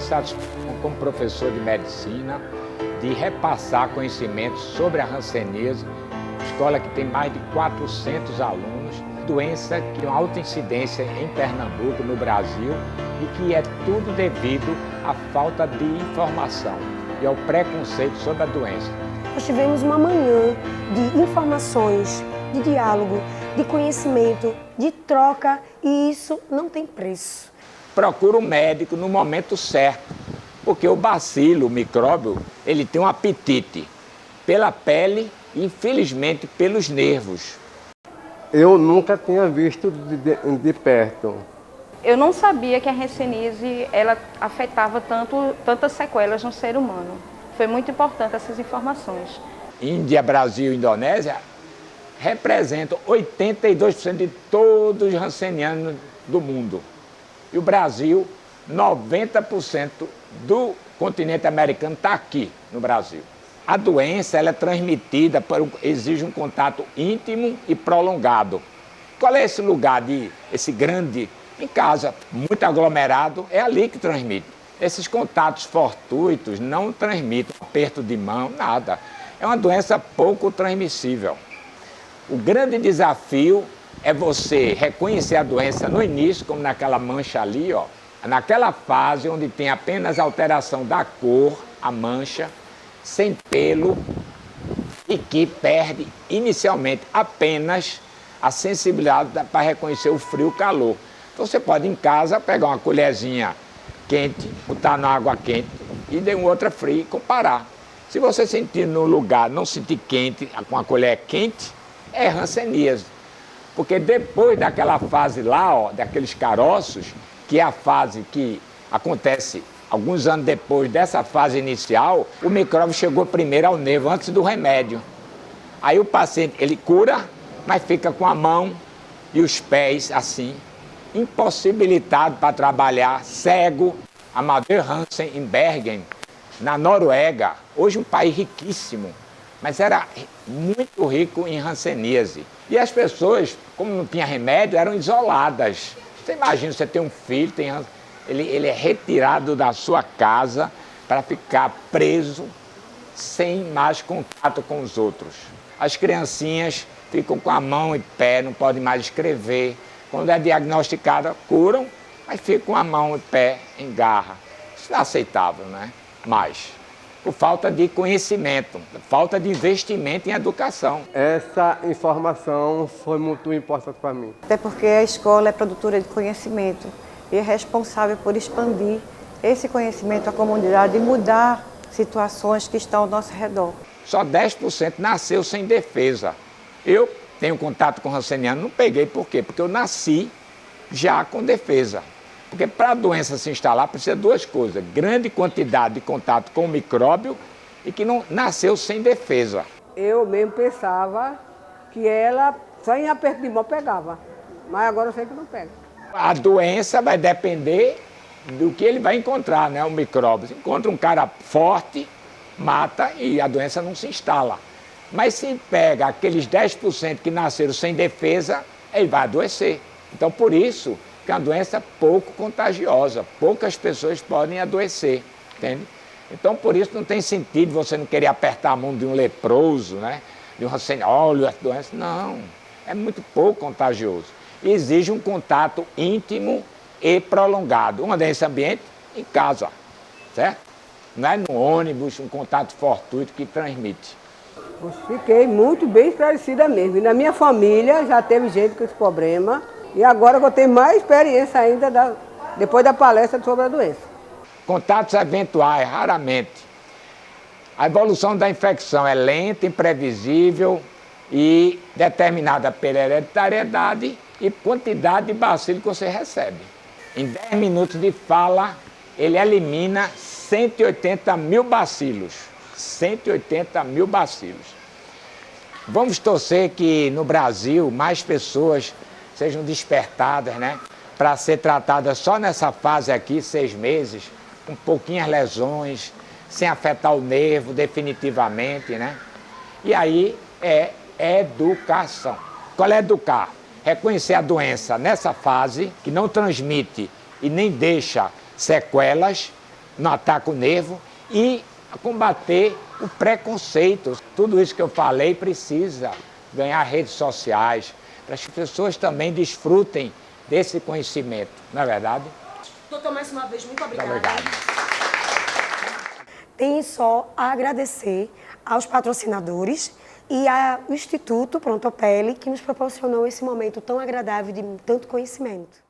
satisfeito como professor de medicina de repassar conhecimentos sobre a hanseníase, escola que tem mais de 400 alunos, doença que tem alta incidência em Pernambuco, no Brasil, e que é tudo devido à falta de informação e ao preconceito sobre a doença. Nós tivemos uma manhã de informações, de diálogo, de conhecimento, de troca, e isso não tem preço. Procura o médico no momento certo, porque o bacilo, o micróbio, ele tem um apetite pela pele e, infelizmente, pelos nervos. Eu nunca tinha visto de perto. Eu não sabia que a hanseníase ela afetava tantas sequelas no ser humano. Foi muito importante essas informações. Índia, Brasil e Indonésia representam 82% de todos os hansenianos do mundo. E o Brasil, 90% do continente americano está aqui no Brasil. A doença ela é transmitida, exige um contato íntimo e prolongado. Qual é esse lugar, esse grande, em casa, muito aglomerado, é ali que transmite. Esses contatos fortuitos não transmitem aperto de mão, nada. É uma doença pouco transmissível. O grande desafio é você reconhecer a doença no início, como naquela mancha ali, ó, naquela fase onde tem apenas alteração da cor, a mancha, sem pelo, e que perde inicialmente apenas a sensibilidade para reconhecer o frio e o calor. Então você pode em casa pegar uma colherzinha quente, botar na água quente e de outra fria e comparar. Se você sentir no lugar, não sentir quente, com a colher quente, é hanseníase. Porque depois daquela fase lá, ó, daqueles caroços, que é a fase que acontece alguns anos depois dessa fase inicial, o micróbio chegou primeiro ao nervo, antes do remédio. Aí o paciente, ele cura, mas fica com a mão e os pés assim, impossibilitado para trabalhar, cego. Amadeu Hansen, em Bergen, na Noruega, hoje um país riquíssimo, mas era muito rico em hanseníase. E as pessoas, como não tinha remédio, eram isoladas. Você imagina, você tem um filho, ele é retirado da sua casa para ficar preso, sem mais contato com os outros. As criancinhas ficam com a mão e pé, não podem mais escrever. Quando é diagnosticada, curam, mas ficam com a mão e pé em garra. Isso não é aceitável, né? Mas, por falta de conhecimento, falta de investimento em educação. Essa informação foi muito importante para mim. Até porque a escola é produtora de conhecimento e é responsável por expandir esse conhecimento à comunidade e mudar situações que estão ao nosso redor. Só 10% nasceu sem defesa. Eu tenho contato com hanseniano, não peguei por quê? Porque eu nasci já com defesa. Porque para a doença se instalar precisa de duas coisas: grande quantidade de contato com o micróbio e que não nasceu sem defesa. Eu mesmo pensava que ela só em aperto de mão pegava, mas agora eu sei que não pega. A doença vai depender do que ele vai encontrar, né? O micróbio. Se encontra um cara forte, mata e a doença não se instala. Mas se pega aqueles 10% que nasceram sem defesa, ele vai adoecer. Então, por isso que é uma doença pouco contagiosa, poucas pessoas podem adoecer, entende? Então, por isso não tem sentido você não querer apertar a mão de um leproso, né? De um olha a doença. Não, é muito pouco contagioso. Exige um contato íntimo e prolongado. Uma desse ambiente, em casa, certo? Não é no ônibus, um contato fortuito que transmite. Fiquei muito bem esclarecida mesmo. E na minha família já teve gente com esse problema. E agora que eu tenho mais experiência ainda depois da palestra sobre a doença. Contatos eventuais, raramente. A evolução da infecção é lenta, imprevisível e determinada pela hereditariedade e quantidade de bacilo que você recebe. Em 10 minutos de fala, ele elimina 180 mil bacilos. 180 mil bacilos. Vamos torcer que no Brasil mais pessoas sejam despertadas, né? Para ser tratadas só nessa fase aqui, 6 meses, com pouquinhas lesões, sem afetar o nervo definitivamente, né? E aí é educação. Qual é educar? Reconhecer a doença nessa fase, que não transmite e nem deixa sequelas, não ataca o nervo e combater o preconceito. Tudo isso que eu falei precisa ganhar redes sociais, para que as pessoas também desfrutem desse conhecimento, não é verdade? Doutor, mais uma vez, muito obrigada. Muito obrigado. Tenho só a agradecer aos patrocinadores e ao Instituto Pronto Pele, que nos proporcionou esse momento tão agradável de tanto conhecimento.